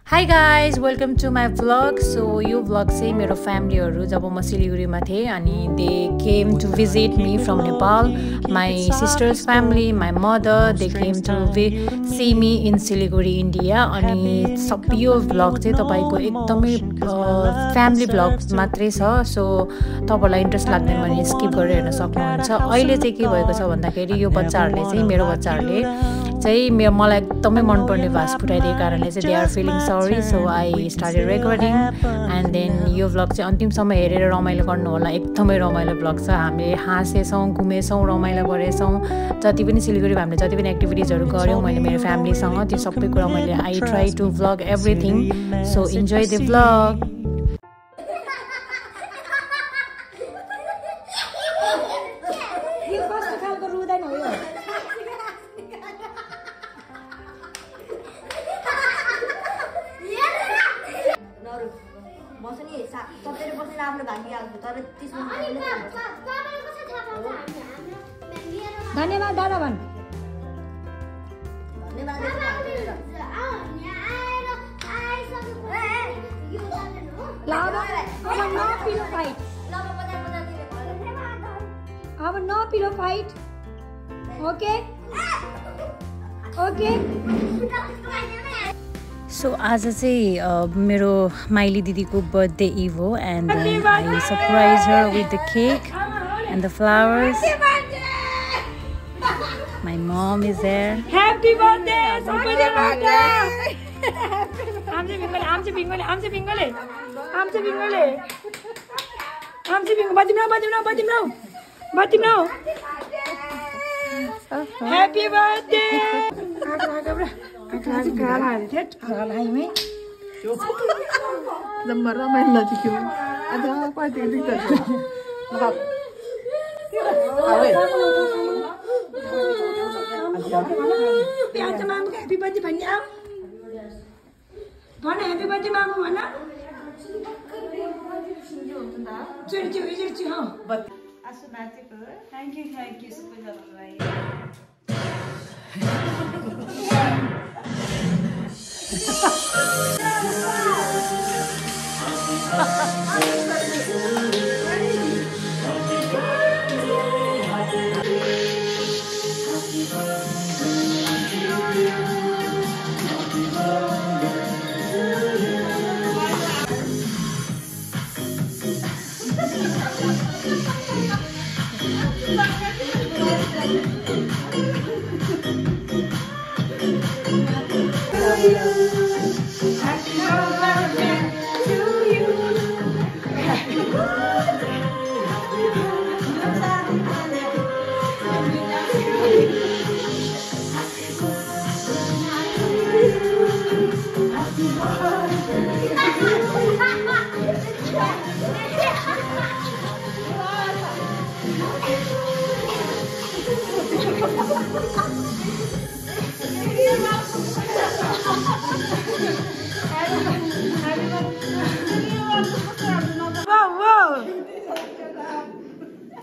Hi guys, welcome to my vlog. So यो vlog चाहिँ मेरो फ्यामिलीहरु जब म सिलिगुडीमा थिए अनि they came to visit me from Nepal. My sister's family, my mother, they came to see me in Siliguri, India. अनि सब यो vlog चाहिँ तपाईको एकदमै फ्यामिली vlog मात्रै छ. So तपाईलाई इन्ट्रेस्ट लाग्दैन भने स्किप गरेर हेर्न सक्नुहुन्छ. अहिले चाहिँ के भएको छ भन्दाखेरि यो बच्चाहरुले चाहिँ मेरो बच्चाहरुले चाहिँ मलाई एकदमै मन पर्ने भाष फुटाइदिएको कारणले चाहिँ they are feeling sorry, so I started recording and then यो vlog चाहिँ अन्तिमसम्म हेरेर रमाइलो गर्नु होला. एकदमै रमाइलो vlog छ. हामीले हाँसेछौं, घुमेछौं, रमाइलो गरेछौं. जति पनि सिलिगुडीमा हामीले जति पनि एक्टिभिटिजहरु गर्यौं मैले मेरो फ्यामिलीसँग त्यो सबै कुरा मैले I try to vlog everything. So enjoy the vlog. धन्यवाद दादा भन अब नो पिलो फाइट ओके ओके So आज चाहिँ मेरो माइली दिदीको बर्थडे इभ हो and I surprised her with the cake and the flowers. My mom is there. Happy birthday! Happy birthday! आमचे भिंगले आमचे भिंगले आमचे भिंगले आमचे भिंगले आमचे भिंग बतिमराव बतिमराव बतिमराव बतिमराव Happy birthday! आज गाल हाल थे गाल हाई में जब मरा मैं लगी क्यों अदा पार्टी दिखता है मतलब आवे प्याज मामू का हैप्पी बर्थडे भन्ने आओ भन हैप्पी बर्थडे मामू भन चिर्ची हो आसु नाचेको थ्यांक यू सबैजनालाई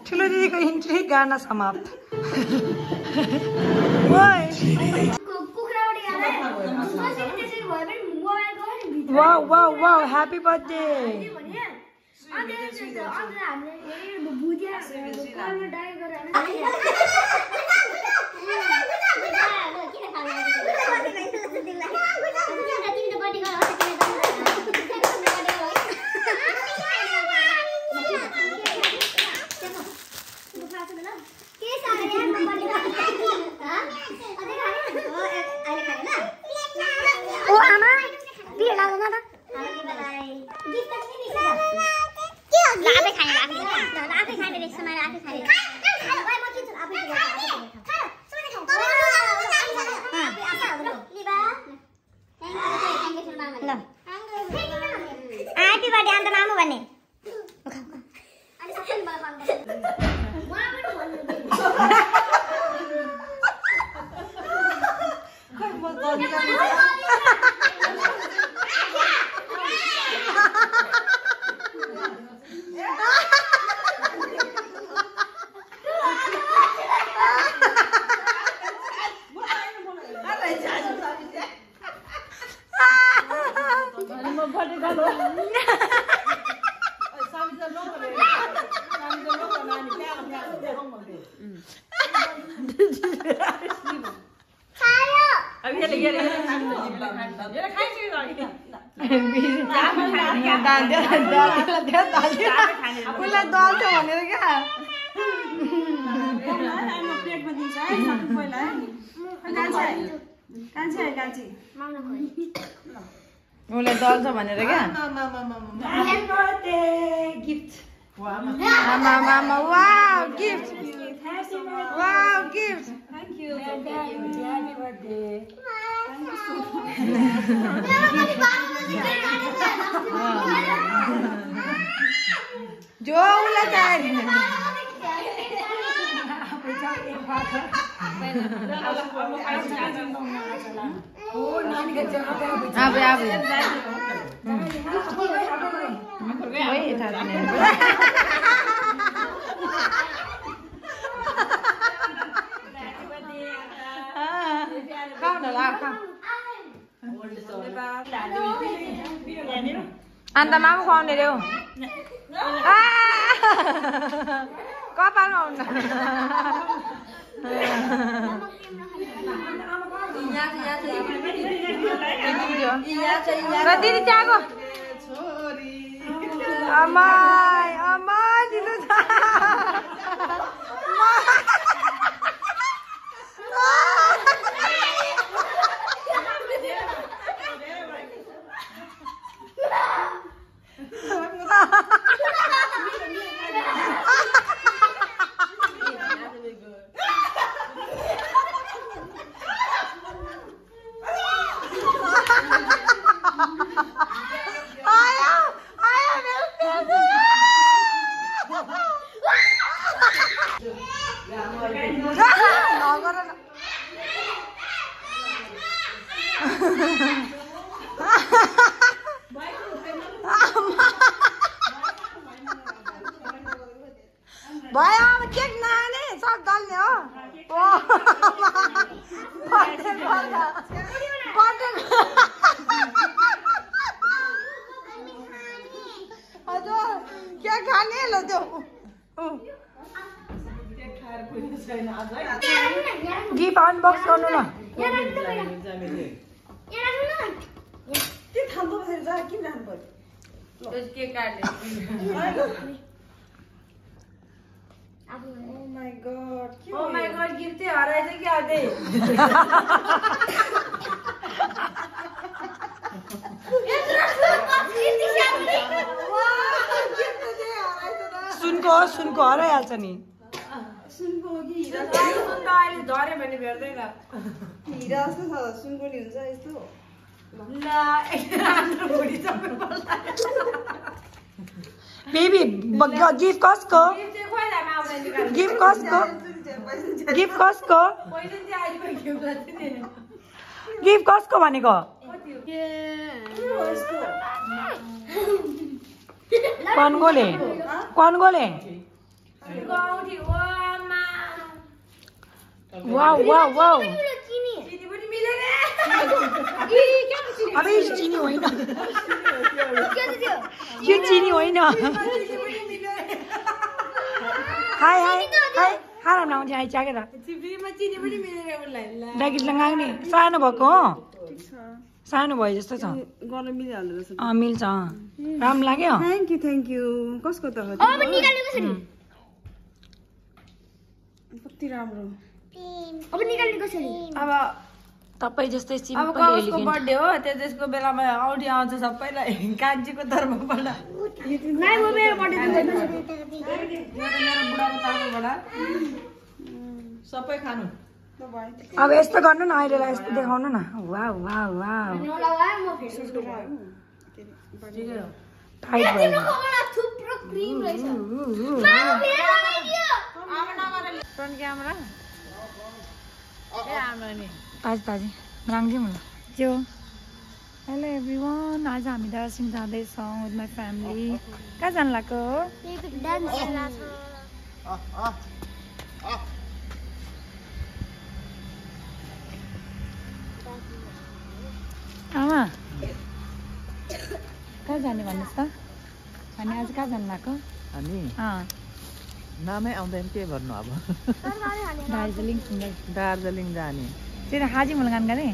ठुलो दिदीको इन्ट्री गाना समाप्त wow wow wow happy birthday ओ आमा बिहे लाग्दैन त आफै खाने आफै खाने रहेछ मैले आफै खाने ह्यापी बर्थडे अन्त मामु भन्ने उसलाई दल्छ भनेर क्या गिफ्ट आमा wow gift wow gift thank you happy birthday जो उसलाई चाहियो अब खाऊ न ला खाऊ अन्त मामा खुवाउने रे कपालमा हुन्न र दिदी त्यहाँको अमाइ दिनु छ भयो अब केक नआने सब दल्ने हो हजुर के खाने ल त्यो गिफ्ट अनबक्स गर्नु ल Oh my god, गिफ्ट चाहिँ हराएछ कि अझै सुनको हराइहाल्छ नि सुनको हो कि हिरा सुन त अहिले झऱ्यो भने भेट्दैन हिरा जस्तो छ सुनको नि हुन्छ यस्तो ल राम्रो भुडी सबै पर्ला बेबी गिफ्ट कसको गिफ्ट कसको गिफ्ट कसको गिफ्ट कसको भनेको कन्गोले वाउ वाउ वाउ अब यो चिनी होइन यो चिनी होइन हाय हाय हाय हाराम लाउँछ आइ चाकेर डाकिट लगाउने सानो भएको हो सानो भयो जस्तो छ गर्न मिलिहाल्दो रहेछ मिल्छ राम्रो लाग्यो थ्याङ्क यू कसको त कति राम्रो अब तपाईँ जस्तै अब सिम्पल कसको बर्थडे हो त्यसको बेलामा औँठी आउँछ सबैलाई कान्छीको तर्फबाट मेरो बुढाको तर्फबाट सबै खानु अब यस्तो गर्नु न अहिलेलाई यस्तो देखाउनु न वाउ वाउ वाउ टाइट भयो फ्रन्ट क्यामेरा ताजी राङ्दिउँ ल जो हेलो एभ्रिवान आज हामी दार्जिलिङ जाँदैछौँ विथ माई फ्यामिली कहाँ जानु लाग्यो आमा कहाँ जाने भन्नुहोस् त हामी आज कहाँ जानु लाग्यो हामी नामै आउँदैन के भन्नु अब दार्जिलिङ सुन्दर दार्जिलिङ जाने त्यही हाजी मुलगान गरे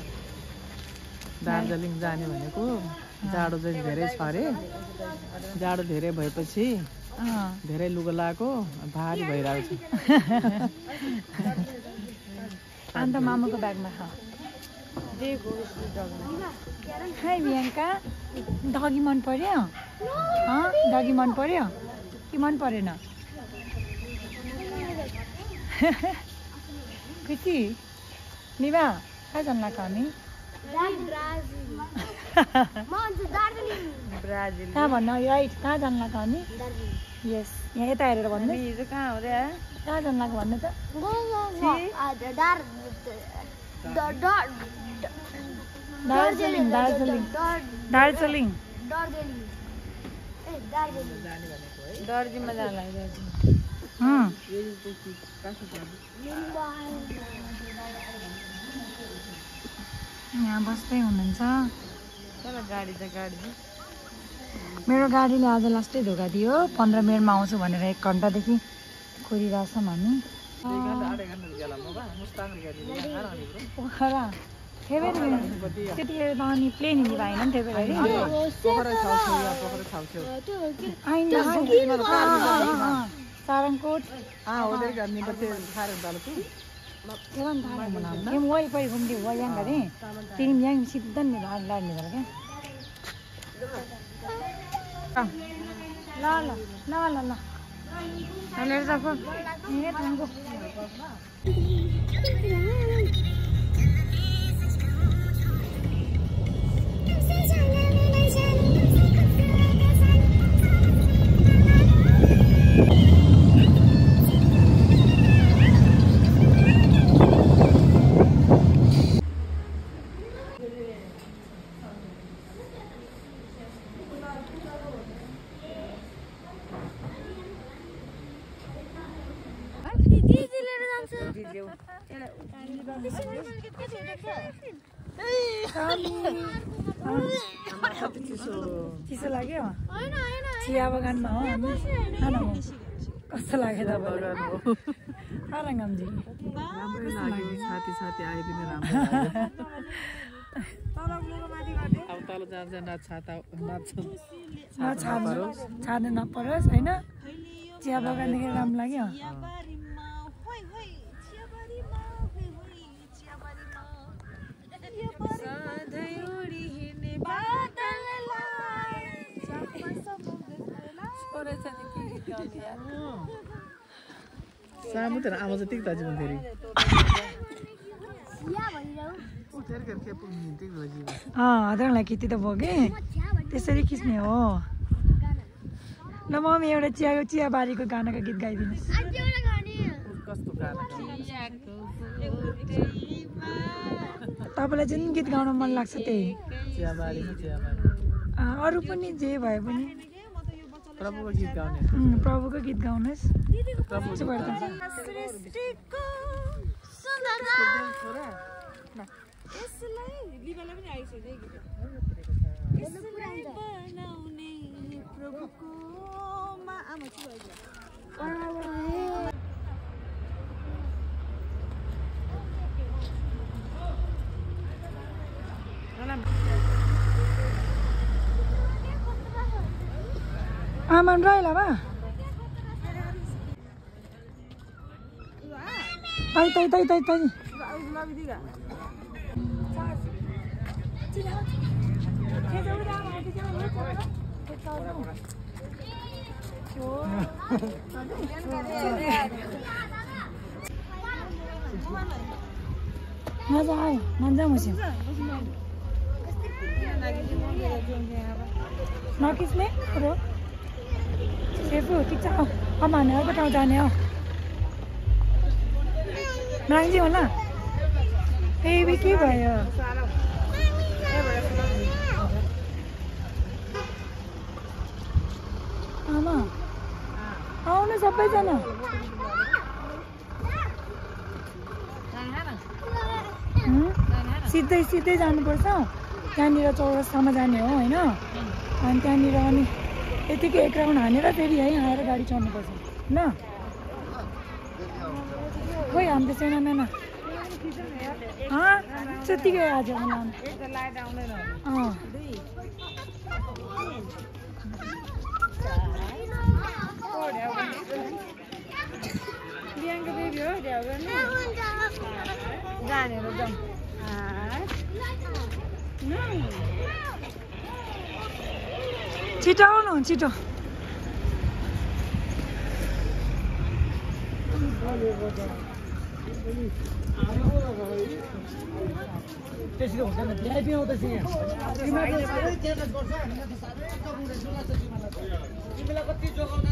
दार्जिलिङ जाने भनेको जाडो चाहिँ धेरै छ अरे जाडो धेरै भएपछि धेरै लुगा लगाएको भारी भइरहेको छ अन्त मामुको ब्यागमा छ हाई बिहानका डगी मन पर्यो डगी मन पर्यो कि मन परेन खुसी निभा कहाँ जानु लाग्छ हामी कहाँ भन्नु राइट कहाँ जानु लाग्छ हामी यस यहाँ यता हेरेर भन्नु हिजो कहाँ हो रे कहाँ जानु लाग्छ भन्नु त दार्जिलिङ दार्जिलिङ दार्जिलिङ दार्जिलिङमा जानु लाग्यो यहाँ बस्दै हुनुहुन्छ मेरो गाडीले आज लास्टै धोका दियो 15 मिनटमा आउँछु भनेर 1 घन्टादेखि कुरिरहेछौँ हामी पोखरा त्यतिखेर त अनि प्लेन हिँडी भएन नि त्यही भएर सारङकोट वहीपरि घुम्दै हो यहाँ गरे तिमी यहाँ सिधा नि लाने भएर क्या ल ल ल ल ल लिएर जाको थाङ्को चिसो लाग्यो चिया बगानमा हो हामी खाना कस्तो लाग्यो तपाईँलाई आरामजी राम्रै लाग्यो साथी साथी आइदिने राम्रो अब तल जाँदा छाड्नु नपरोस् होइन चिया बगानदेखि राम्रो लाग्यो सामु त आमा चाहिँ टिक दाजु फेरि हजुरलाई खेती त भयो कि त्यसरी खिच्ने हो ल मम्मी एउटा चियाबारीको गानाको गीत गाइदिनुहोस् तपाईँलाई जुन गीत गाउन मन लाग्छ त्यही अरू पनि जे भए पनि प्रभुको गीत गाउने प्रभुको गीत गाउनुहोस् आमान रह्यो बा तै मजा आयो मजा मुझे नकिस्ने कुरो सेफू ठिक छ अब हामी अर्को ठाउँ जाने हो नाङ्जी होला फेरि के भयो आमा आउनु सबैजना सिधै जानुपर्छ त्यहाँनिर चौरस्तामा जाने हो होइन अनि त्यहाँनिर अनि यतिकै एक राउन्ड हानेर फेरि यहीँ आएर गाडी चढ्नुपर्छ ल खोइ हामी त सानो नाना त्यतिकै आज छिटो आउनु छिटो त्यसरी हुँदैन ल्याइदियो आउँदैछ यहाँ तिमीलाई कति जोगाउँदा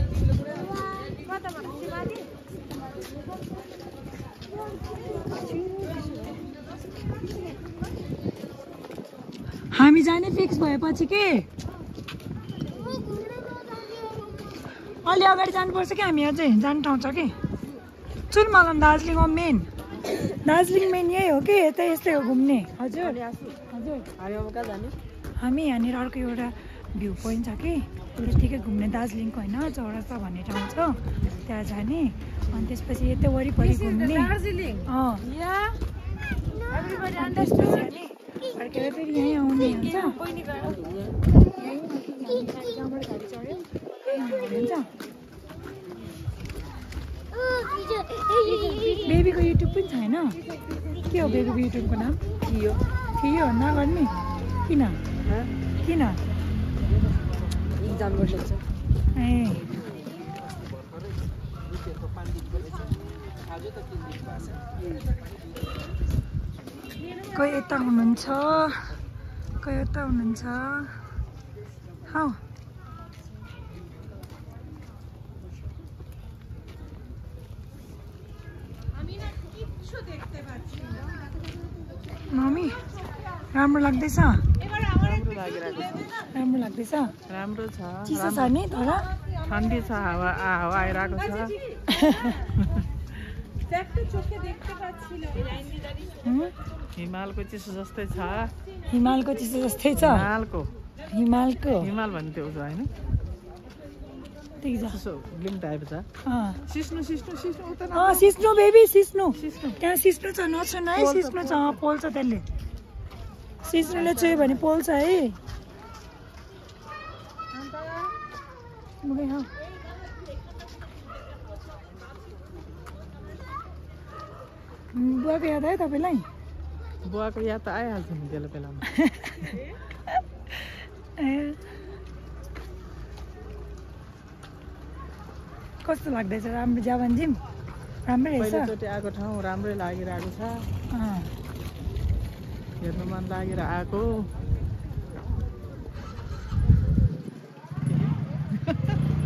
हामी जाने फिक्स भएपछि के अलि अगाडि जानुपर्छ कि हामी अझै जाने ठाउँ छ कि चुलमलम दार्जिलिङ मेन दार्जिलिङ मेन यही हो कि यता यस्तै हो घुम्ने हजुर हजुर हामी यहाँनिर अर्को एउटा भ्यू पोइन्ट छ कि त्यतिकै घुम्ने दार्जिलिङको होइन चौरस्ता भन्ने ठाउँ छ त्यहाँ जाने अनि त्यसपछि यतै वरिपरि घुम्ने त्यसपछि अनि फर्केर फेरि यहीँ आउने हुन्छ हुन्छ बेबीको युट्युब पनि छैन के हो बेबीको युट्युबको नाम थियो नगर्ने किन किन ए कोही यता हुनुहुन्छ कोही यता हुनुहुन्छ हौ मम्मी राम्रो लाग्दैछ राम्रो लाग्दैछ राम्रो छ चिसो छ नि तर ठन्डी छ हावा आइरहेको छ हिमालको चिसो जस्तै छ हिमालको चिसो जस्तै छ हिमालको हिमाल भन्ने त्यो होइन सिस्नु बेबी सिस्नु त्यहाँ सिस्नु छ नछुन है सिस्नु छ पोल्छ त्यसले सिस्नुले चाहिँ भने पोल्छ है बुवाको याद आयो तपाईँलाई बुवाको याद त आइहाल्छ नि बेला बेलामा कस्तो लाग्दैछ राम्रो जापान राम्रै रहेछ पहिलोचोटि आएको ठाउँ राम्रै लागिरहेको छ हेर्नु मन लागेर आएको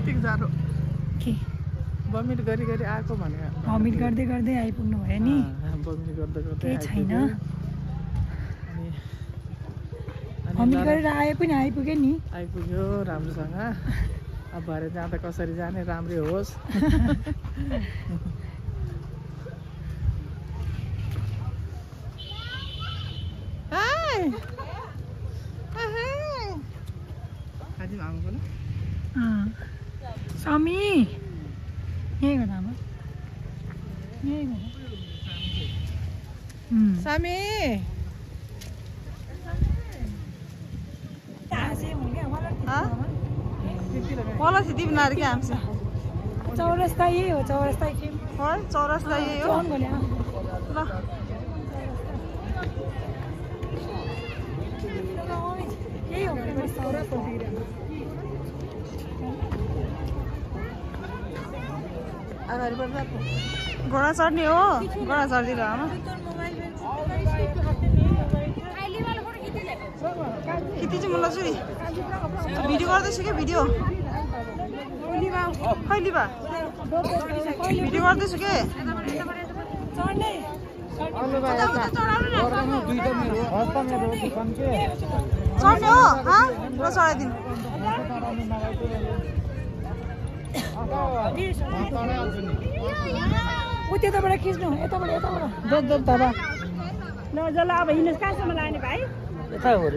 ठिक जाडो के बमिट गरी गरी आएको भने भमिट गर्दै गर्दै आइपुग्नु भयो नि बमिट गर्दै गर्दै केही छैन भमिट गरेर आए पनि आइपुग्यो नि आइपुग्यो राम्रोसँग अब भरे जाँदा कसरी जाने राम्रै होस् समी यही गर्दा आमा यही गर्दा सामी मलाई सिधै बनाएर क्या हामी चौरस्ता यही हो चौरस्ता चौरस्ता यही हो ल यही हो अगाडि बढ्दा घोडा चढ्ने हो घोडा चढिदिएर आमा खिच्छु मलाई सुरी भिडियो गर्दैछु क्या भिडियो खैली बा भिडियो गर्दैछु के चढ्ने हो ल चढाइदिनु त्यताबाट खिच्नु यताबाट ल जल अब हिँड्नुहोस् कहाँसम्म लाने भाइ यता हो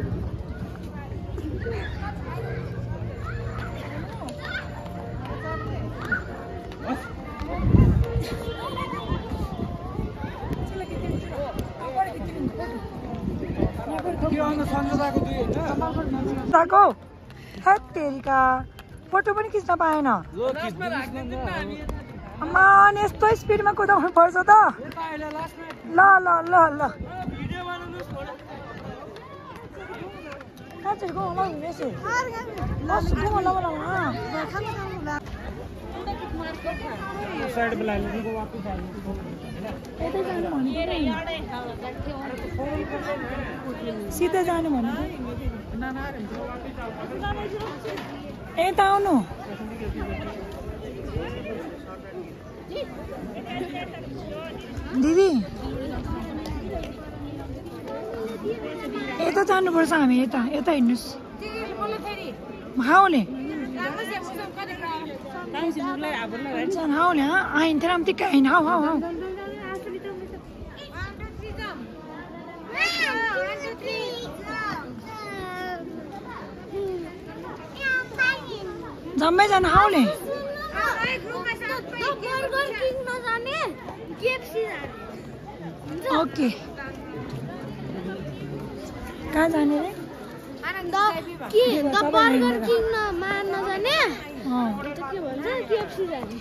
तेरिका फोटो पनि खिच्न पाएन अम्मा यस्तो स्पिडमा कुदाउनु पर्छ त ल ल ल ल सिधै जानु भने यता आउनु दिदी यता जानुपर्छ हामी यता यता हिँड्नुहोस् हाउने हाउने आइन्थ्यो राम टिक्का आइन हाउ हाउ हाउ जम्मै जानु हाउने ओके कहाँ जाने रे बर्गर किङमा नजाने के भन्छ केएफसी जाने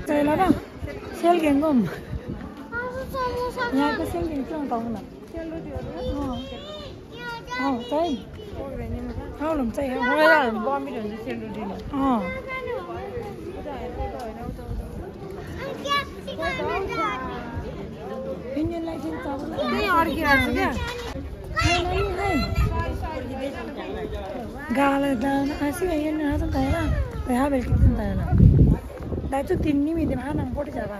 चला र सेल गेम गम यहाँको सेल गेम के पाउनु न चाहिँ आउनु चाहिँ इंडियन लाइसेंस गाला dan asih ayan na sa tayo na kaya balik sa tayo na dahil ito tinimi di ba nang poti sa ba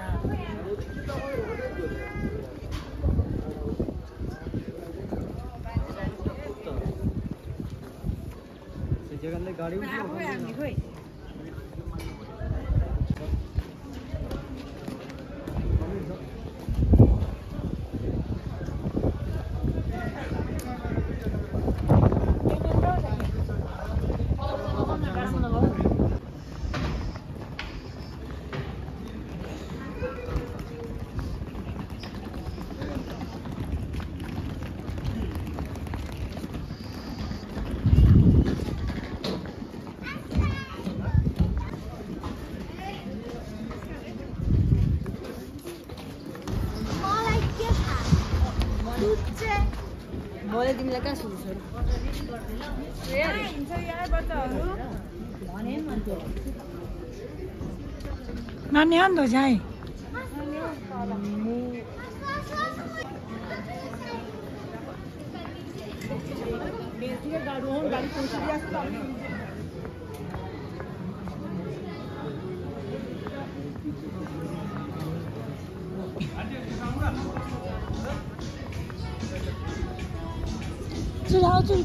जगह गाड़ी बोले तिमीलाई कहाँ सुन्छ नानी आंदो जाए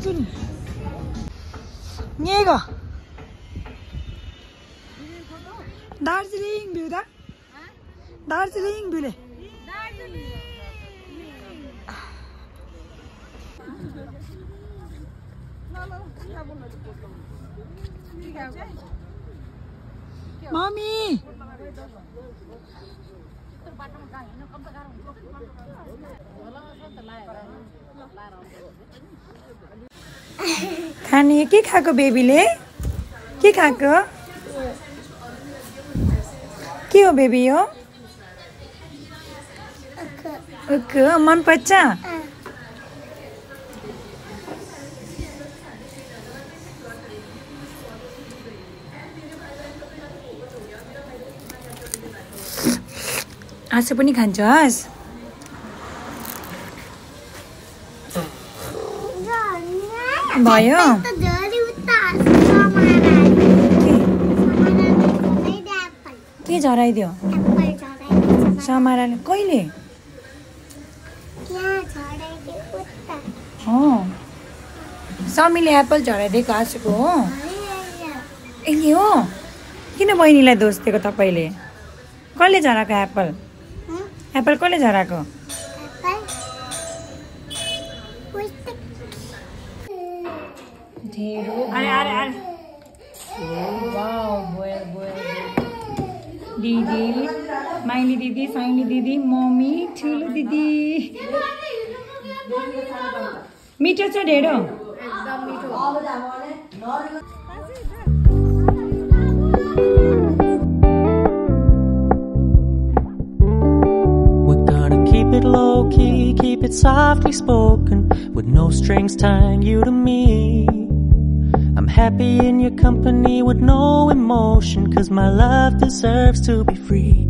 चुल 얘가 दार्जिलिङ भ्यू दा दार्जिलिङ भ्यूले मम्मी खाने के खाएको बेबीले के खाएको के हो बेबी हो मन पर्छ आँसु पनि खान्छस् भयो के झराइदियो समाराले कहिले समीले एप्पल झराइदिएको आँसुको हो ए हो किन बहिनीलाई दोष दिएको तपाईँले कसले झराएको एप्पल एप्पल कसले झराएको दिदी माइली दिदी साइली दिदी मम्मी ठुलो दिदी मिठो छ ढेडो We're gonna keep it low key, keep it softly spoken, with no strings tying you to me. I'm happy in your company with no emotion, 'cause my love deserves to be free.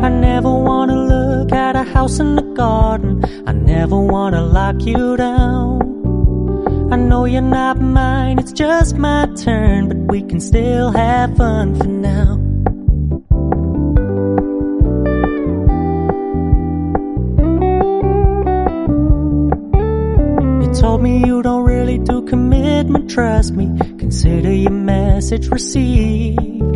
I never wanna look at a house in the garden, I never wanna lock you down. I know you're not mine, it's just my turn, but we can still have fun for now. Told me you don't really do commitment, trust me, consider your message received.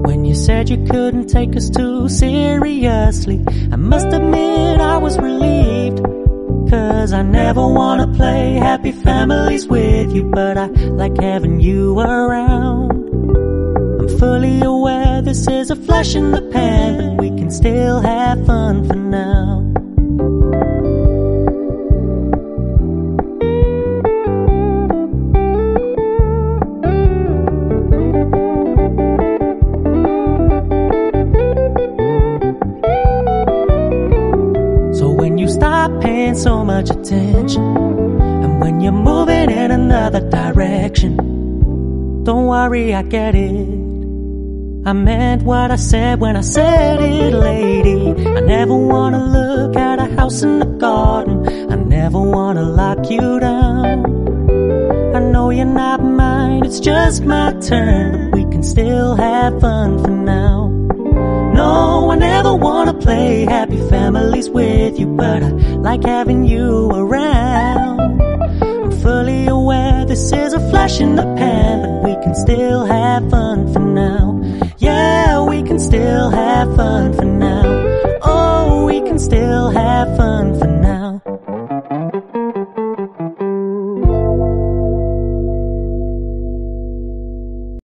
When you said you couldn't take us too seriously, I must admit I was relieved. 'Cause I never wanna play happy families with you, but I like having you around. I'm fully aware this is a flash in the pan, but we can still have fun for now. Paying so much attention, and when you're moving in another direction, don't worry, I get it. I meant what I said when I said it, lady. I never wanna look at a house in the garden, I never wanna lock you down. I know you're not mine, it's just my turn, but we can still have fun for now. No, I never wanna play happy families with you, but I like having you around. I'm fully aware this is a flash in the pan, but we can still have fun for now. Yeah, we can still have fun for now.